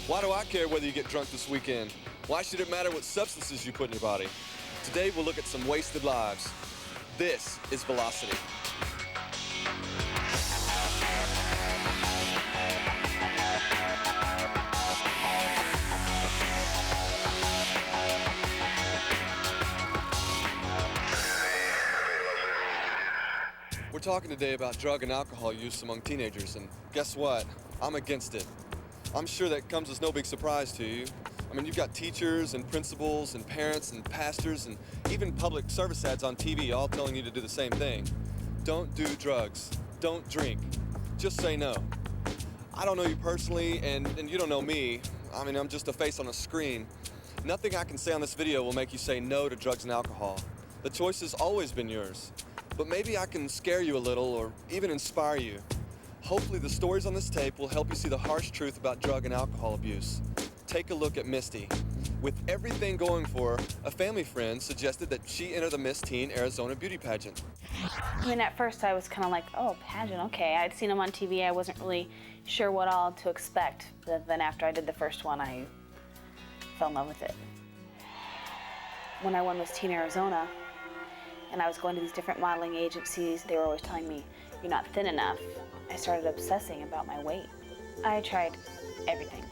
Why do I care whether you get drunk this weekend? Why should it matter what substances you put in your body? Today we'll look at some wasted lives. This is Velocity. We're talking today about drug and alcohol use among teenagers, and guess what? I'm against it. I'm sure that comes as no big surprise to you. I mean, you've got teachers and principals and parents and pastors and even public service ads on TV all telling you to do the same thing. Don't do drugs. Don't drink. Just say no. I don't know you personally, and you don't know me. I mean, I'm just a face on a screen. Nothing I can say on this video will make you say no to drugs and alcohol. The choice has always been yours. But maybe I can scare you a little or even inspire you. Hopefully the stories on this tape will help you see the harsh truth about drug and alcohol abuse. Take a look at Misty. With everything going for her, a family friend suggested that she enter the Miss Teen Arizona beauty pageant. I mean, at first I was kind of like, oh, pageant, okay. I'd seen them on TV. I wasn't really sure what all to expect. But then after I did the first one, I fell in love with it. When I won Miss Teen Arizona, and I was going to these different modeling agencies, they were always telling me, you're not thin enough. I started obsessing about my weight. I tried everything.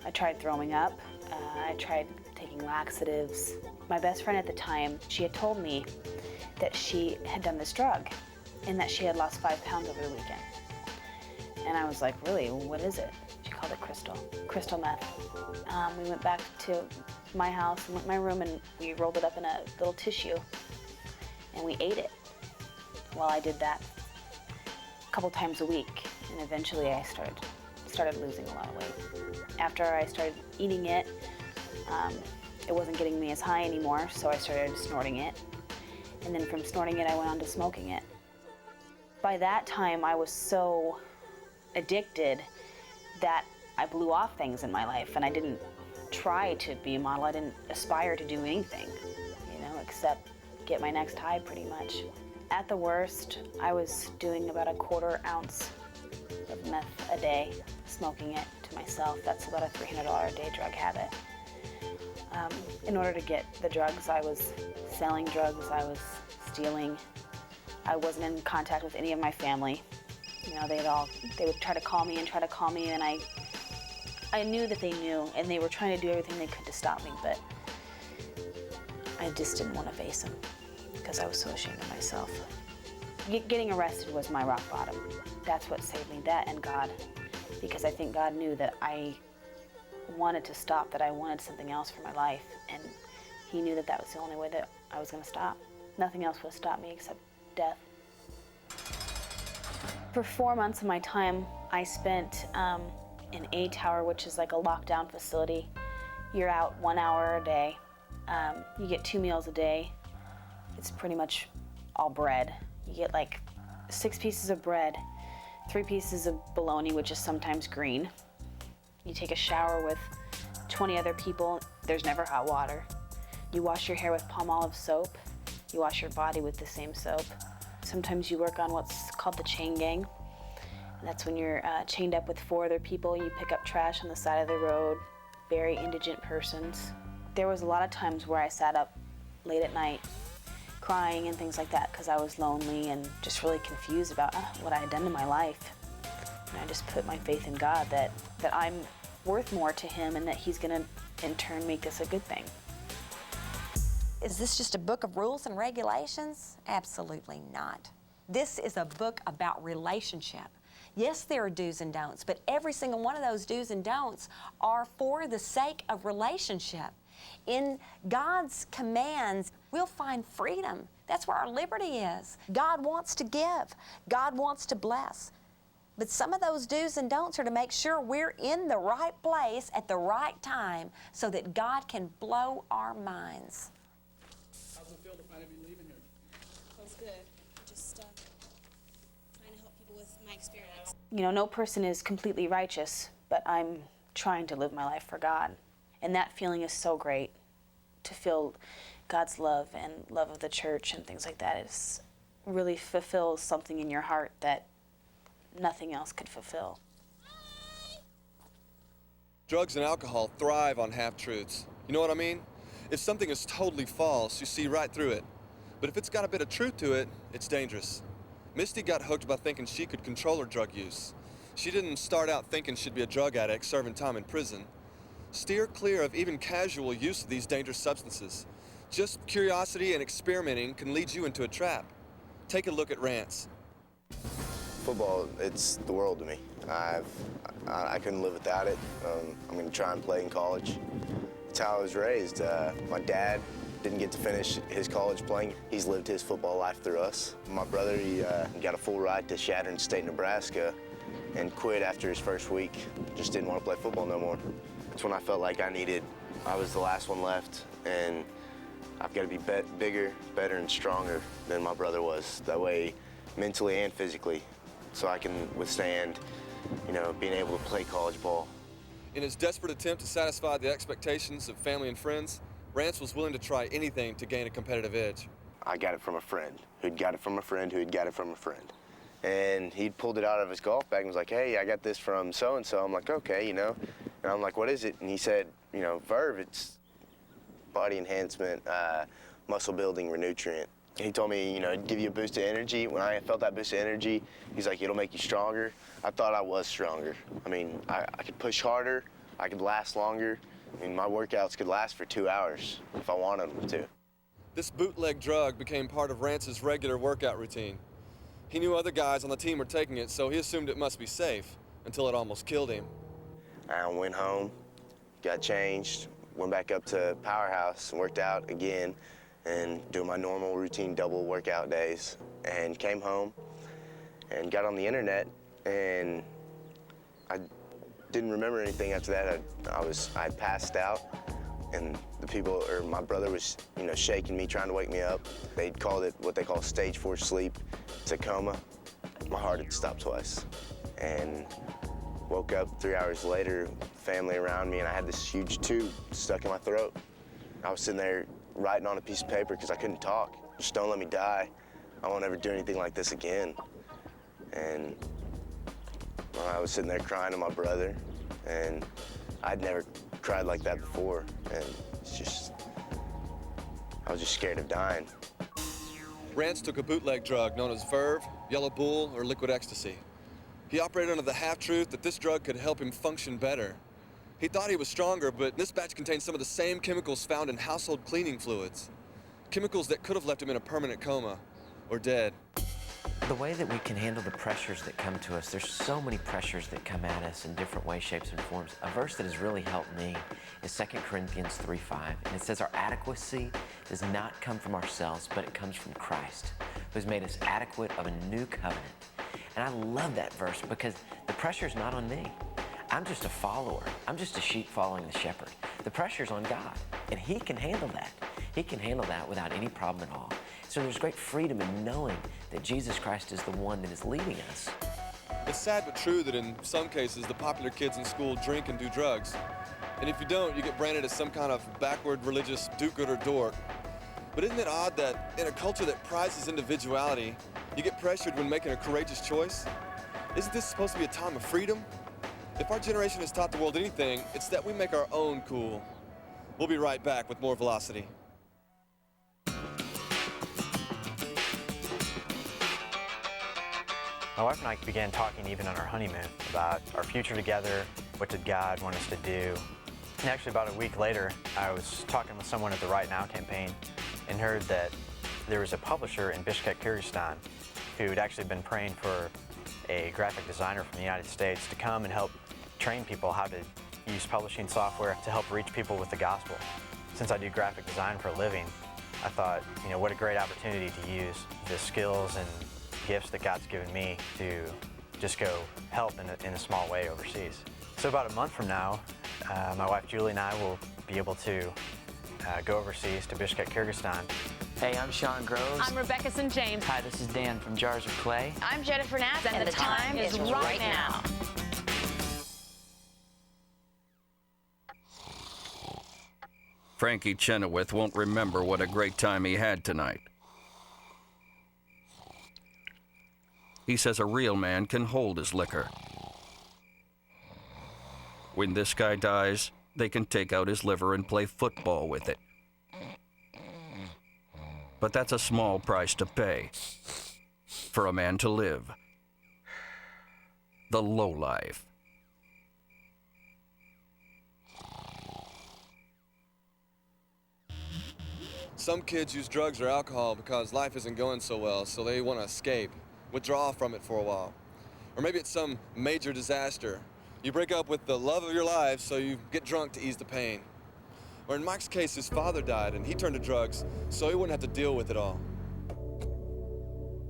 I tried throwing up. I tried taking laxatives. My best friend at the time, she had told me that she had done this drug and that she had lost 5 pounds over the weekend. And I was like, really, what is it? She called it crystal meth. We went back to my house and went in my room and we rolled it up in a little tissue and we ate it. Well, I did that a couple times a week, and eventually I started losing a lot of weight. After I started eating it, it wasn't getting me as high anymore, so I started snorting it. And then from snorting it, I went on to smoking it. By that time, I was so addicted that I blew off things in my life, and I didn't try to be a model. I didn't aspire to do anything, except get my next high pretty much. At the worst, I was doing about a 1/4 ounce of meth a day, smoking it to myself. That's about a $300 a day drug habit. In order to get the drugs, I was selling drugs, I was stealing. I wasn't in contact with any of my family. They would try to call me, and I knew that they knew, and they were trying to do everything they could to stop me, but I just didn't want to face them because I was so ashamed of myself. Getting arrested was my rock bottom. That's what saved me, that and God, because I think God knew that I wanted to stop, that I wanted something else for my life, and He knew that that was the only way that I was going to stop. Nothing else would stop me except death. For 4 months of my time, I spent in A Tower, which is like a lockdown facility. You're out 1 hour a day. You get 2 meals a day. It's pretty much all bread. You get like 6 pieces of bread, 3 pieces of bologna, which is sometimes green. You take a shower with 20 other people. There's never hot water. You wash your hair with palm olive soap. You wash your body with the same soap. Sometimes you work on what's called the chain gang. That's when you're chained up with 4 other people. You pick up trash on the side of the road, very indigent persons. There was a lot of times where I sat up late at night crying and things like that because I was lonely and just really confused about what I had done to my life. And I just put my faith in God that I'm worth more to Him and that He's going to, in turn, make this a good thing. Is this just a book of rules and regulations? Absolutely not. This is a book about relationship. Yes, there are do's and don'ts, but every single one of those do's and don'ts are for the sake of relationship. In God's commands, we'll find freedom. That's where our liberty is. God wants to give. God wants to bless. But some of those do's and don'ts are to make sure we're in the right place at the right time so that God can blow our minds. How's it feel to finally be leaving here? Feels good. Just trying to help people with my experience. No person is completely righteous, but I'm trying to live my life for God. And that feeling is so great. To feel God's love and love of the church and things like that is really fulfills something in your heart that nothing else could fulfill. Drugs and alcohol thrive on half-truths. You know what I mean? If something is totally false, you see right through it. But if it's got a bit of truth to it, it's dangerous. Misty got hooked by thinking she could control her drug use. She didn't start out thinking she'd be a drug addict serving time in prison. Steer clear of even casual use of these dangerous substances. Just curiosity and experimenting can lead you into a trap. Take a look at Rance. Football, it's the world to me. I couldn't live without it. I'm going to try and play in college. It's how I was raised. My dad didn't get to finish his college playing. He's lived his football life through us. My brother, he got a full ride to Chadron State, Nebraska, and quit after his first week. Just didn't want to play football no more. That's when I felt like I was the last one left, and I've got to be bigger, better, and stronger than my brother was. That way, mentally and physically, so I can withstand, being able to play college ball. In his desperate attempt to satisfy the expectations of family and friends, Rance was willing to try anything to gain a competitive edge. I got it from a friend, who'd got it from a friend, who'd got it from a friend. And he'd pulled it out of his golf bag and was like, hey, I got this from so-and-so. I'm like, okay, And I'm like, what is it? And he said, Verve, it's body enhancement, muscle building, renutrient. He told me, it'd give you a boost of energy. When I felt that boost of energy, he's like, it'll make you stronger. I thought I was stronger. I could push harder, I could last longer. My workouts could last for 2 hours if I wanted them to. This bootleg drug became part of Rance's regular workout routine. He knew other guys on the team were taking it, so he assumed it must be safe, until it almost killed him. I went home, got changed, went back up to Powerhouse and worked out again and doing my normal routine double workout days, and came home and got on the internet, and I didn't remember anything after that. I passed out, and my brother was, shaking me, trying to wake me up. They called it what they call stage 4 sleep. It's a coma. My heart had stopped twice, and woke up 3 hours later, family around me, and I had this huge tube stuck in my throat. I was sitting there writing on a piece of paper because I couldn't talk. Just don't let me die. I won't ever do anything like this again. And I was sitting there crying to my brother, and I'd never cried like that before. And I was just scared of dying. Rance took a bootleg drug known as Verve, Yellow Bull, or liquid ecstasy. He operated under the half-truth that this drug could help him function better. He thought he was stronger, but this batch contained some of the same chemicals found in household cleaning fluids. Chemicals that could have left him in a permanent coma or dead. The way that we can handle the pressures that come to us, there's so many pressures that come at us in different ways, shapes, and forms. A verse that has really helped me is 2 Corinthians 3:5, and it says, our adequacy does not come from ourselves, but it comes from Christ, who's made us adequate of a new covenant. And I love that verse because the pressure's not on me. I'm just a follower. I'm just a sheep following the shepherd. The pressure's on God, and He can handle that. He can handle that without any problem at all. So there's great freedom in knowing that Jesus Christ is the one that is leading us. It's sad but true that in some cases the popular kids in school drink and do drugs. And if you don't, you get branded as some kind of backward religious do-gooder dork. But isn't it odd that in a culture that prizes individuality, you get pressured when making a courageous choice? Isn't this supposed to be a time of freedom? If our generation has taught the world anything, it's that we make our own cool. We'll be right back with more Velocity. My wife and I began talking even on our honeymoon about our future together, what did God want us to do. And actually about a week later, I was talking with someone at the Right Now campaign and heard that there was a publisher in Bishkek, Kyrgyzstan who had actually been praying for a graphic designer from the United States to come and help train people how to use publishing software to help reach people with the gospel. Since I do graphic design for a living, I thought, what a great opportunity to use the skills and gifts that God's given me to just go help in a small way overseas. So about a month from now, my wife Julie and I will be able to go overseas to Bishkek, Kyrgyzstan. Hey, I'm Sean Groves. I'm Rebecca St. James. Hi, this is Dan from Jars of Clay. I'm Jennifer Nass, and the time is right now. Frankie Chenoweth won't remember what a great time he had tonight. He says a real man can hold his liquor. When this guy dies, they can take out his liver and play football with it. But that's a small price to pay for a man to live the low life. Some kids use drugs or alcohol because life isn't going so well, so they want to escape, withdraw from it for a while. Or maybe it's some major disaster. You break up with the love of your life, so you get drunk to ease the pain. Or in Mike's case, his father died and he turned to drugs, so he wouldn't have to deal with it all.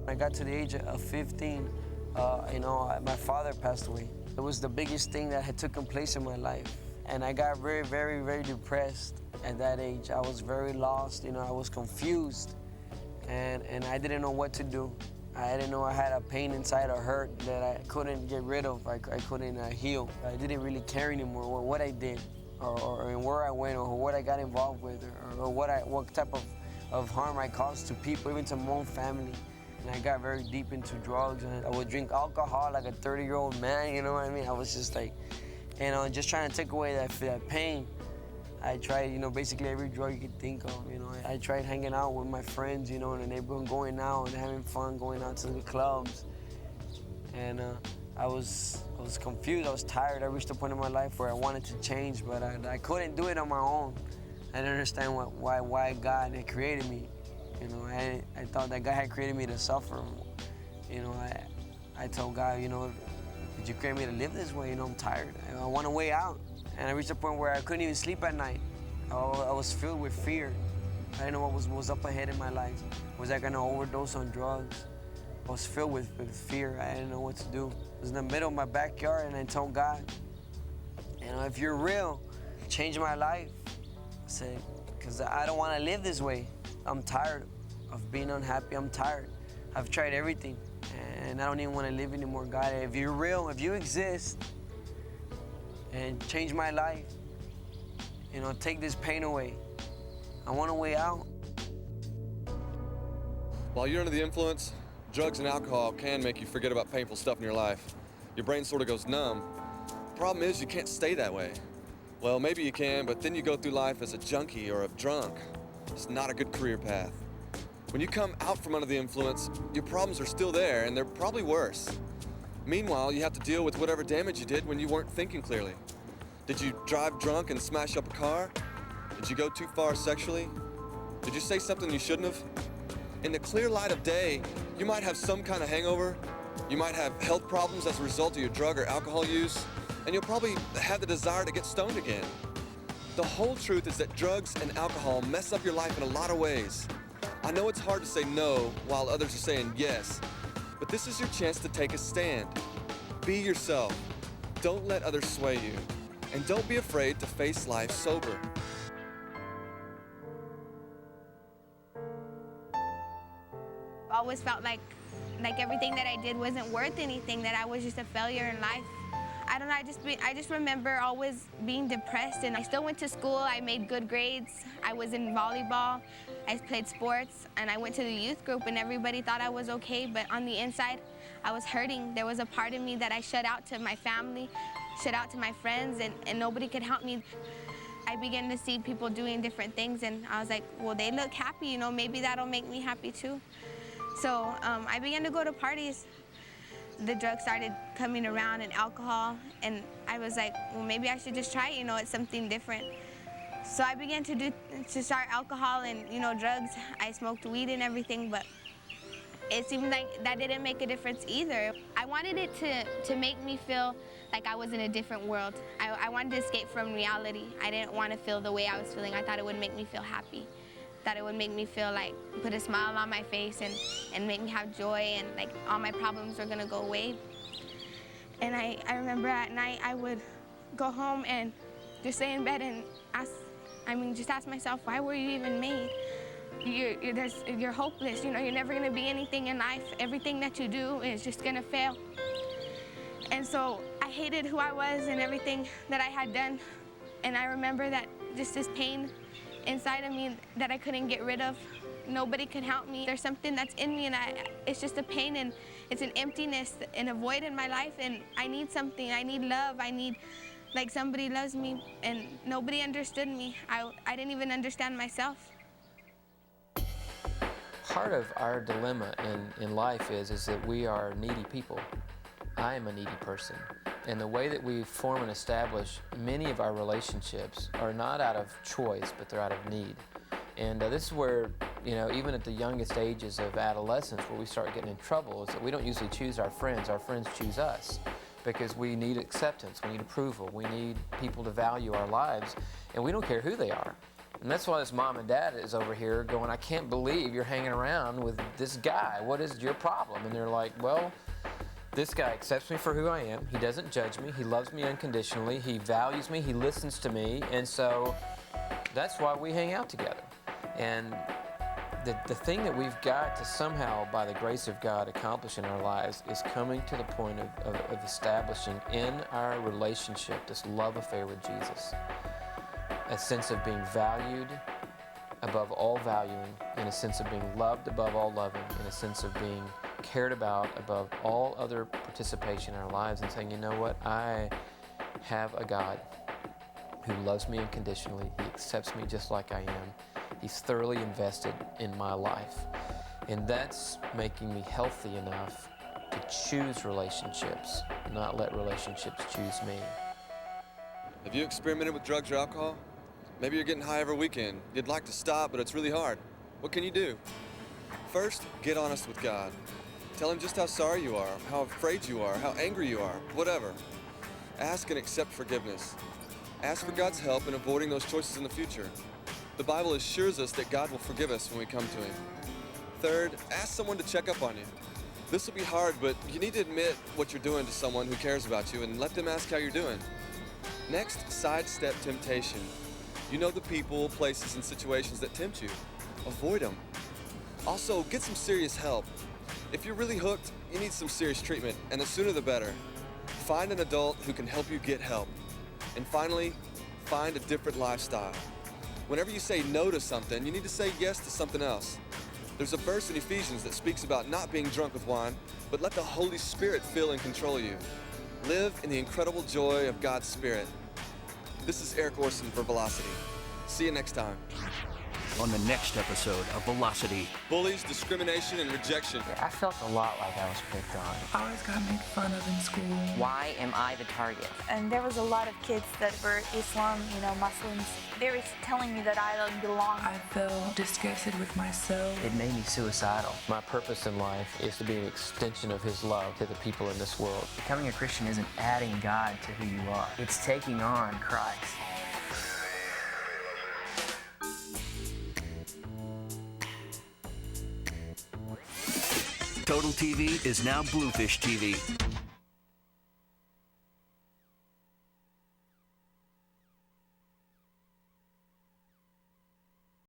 When I got to the age of 15, my father passed away. It was the biggest thing that had taken place in my life. And I got very, very, very depressed at that age. I was very lost, I was confused. And I didn't know what to do. I didn't know I had a pain inside, a hurt that I couldn't get rid of. I couldn't heal. I didn't really care anymore what I did, or where I went, or what I got involved with, or what type of harm I caused to people, even to my own family. And I got very deep into drugs, and I would drink alcohol like a 30-year-old man, you know what I mean? I was just like, just trying to take away that pain. I tried, basically every drug you could think of, I tried hanging out with my friends, in the neighborhood, going out and having fun, going out to the clubs. And I was confused, I was tired. I reached a point in my life where I wanted to change, but I couldn't do it on my own. I didn't understand why God had created me. I thought that God had created me to suffer. I told God, did you create me to live this way? I'm tired. I want a way out. And I reached a point where I couldn't even sleep at night. I was filled with fear. I didn't know what was up ahead in my life. Was I gonna overdose on drugs? I was filled with fear. I didn't know what to do. I was in the middle of my backyard, and I told God, if you're real, change my life. I said, because I don't want to live this way. I'm tired of being unhappy. I'm tired. I've tried everything, and I don't even want to live anymore. God, if you're real, if you exist, and change my life, take this pain away. I want a way out. While you're under the influence, drugs and alcohol can make you forget about painful stuff in your life. Your brain sort of goes numb. The problem is you can't stay that way. Well, maybe you can, but then you go through life as a junkie or a drunk. It's not a good career path. When you come out from under the influence, your problems are still there, and they're probably worse. Meanwhile, you have to deal with whatever damage you did when you weren't thinking clearly. Did you drive drunk and smash up a car? Did you go too far sexually? Did you say something you shouldn't have? In the clear light of day, you might have some kind of hangover. You might have health problems as a result of your drug or alcohol use, and you'll probably have the desire to get stoned again. The whole truth is that drugs and alcohol mess up your life in a lot of ways. I know it's hard to say no while others are saying yes, but this is your chance to take a stand. Be yourself. Don't let others sway you. And don't be afraid to face life sober. I always felt like everything that I did wasn't worth anything, that I was just a failure in life. I don't know, I just remember always being depressed, and I still went to school. I made good grades. I was in volleyball. I played sports, and I went to the youth group, and everybody thought I was okay, but on the inside, I was hurting. There was a part of me that I shut out to my family, shut out to my friends, and nobody could help me. I began to see people doing different things, and I was like, well, they look happy, maybe that'll make me happy too. So I began to go to parties. The drugs started coming around, and alcohol, and I was like, well, maybe I should just try it, it's something different. So I began to start alcohol and, drugs. I smoked weed and everything, but it seemed like that didn't make a difference either. I wanted it to make me feel like I was in a different world. I wanted to escape from reality. I didn't want to feel the way I was feeling. I thought it would make me feel happy. That it would make me feel like, put a smile on my face and make me have joy, and like all my problems were gonna go away. And I remember at night I would go home and just lay in bed and just ask myself, why were you even made? You're hopeless, you're never gonna be anything in life. Everything that you do is just gonna fail. And so I hated who I was and everything that I had done. And I remember that just this pain inside of me that I couldn't get rid of. nobody can help me. There's something that's in me, and it's just a pain, and it's an emptiness and a void in my life, and I need something. I need love. I need, like, somebody loves me, and nobody understood me. I didn't even understand myself. Part of our dilemma in life is that we are needy people. I am a needy person. And the way that we form and establish many of our relationships are not out of choice, but they're out of need. And this is where, you know, even at the youngest ages of adolescence, where we start getting in trouble, is that we don't usually choose our friends choose us. Because we need acceptance, we need approval, we need people to value our lives, and we don't care who they are. And that's why this mom and dad is over here going, I can't believe you're hanging around with this guy. What is your problem? And they're like, well, this guy accepts me for who I am. He doesn't judge me. He loves me unconditionally. He values me. He listens to me. And so that's why we hang out together. And the thing that we've got to somehow, by the grace of God, accomplish in our lives is coming to the point of establishing in our relationship this love affair with Jesus. A sense of being valued above all valuing, and a sense of being loved above all loving, and a sense of being cared about above all other participation in our lives, and saying, you know what, I have a God who loves me unconditionally. He accepts me just like I am. He's thoroughly invested in my life. And that's making me healthy enough to choose relationships, not let relationships choose me. Have you experimented with drugs or alcohol? Maybe you're getting high every weekend. You'd like to stop, but it's really hard. What can you do? First, get honest with God. Tell him just how sorry you are, how afraid you are, how angry you are, whatever. Ask and accept forgiveness. Ask for God's help in avoiding those choices in the future. The Bible assures us that God will forgive us when we come to him. Third, ask someone to check up on you. This will be hard, but you need to admit what you're doing to someone who cares about you and let them ask how you're doing. Next, sidestep temptation. You know the people, places, and situations that tempt you. Avoid them. Also, get some serious help. If you're really hooked, you need some serious treatment, and the sooner the better. Find an adult who can help you get help. And finally, find a different lifestyle. Whenever you say no to something, you need to say yes to something else. There's a verse in Ephesians that speaks about not being drunk with wine, but let the Holy Spirit fill and control you. Live in the incredible joy of God's Spirit. This is Eric Orson for Velocity. See you next time. On the next episode of Velocity. Bullies, discrimination, and rejection. Yeah, I felt a lot like I was picked on. I always got made fun of in school. Why am I the target? And there was a lot of kids that were Islam, Muslims. They were telling me that I don't belong. I felt disgusted with myself. It made me suicidal. My purpose in life is to be an extension of his love to the people in this world. Becoming a Christian isn't adding God to who you are. It's taking on Christ. Total TV is now Bluefish TV.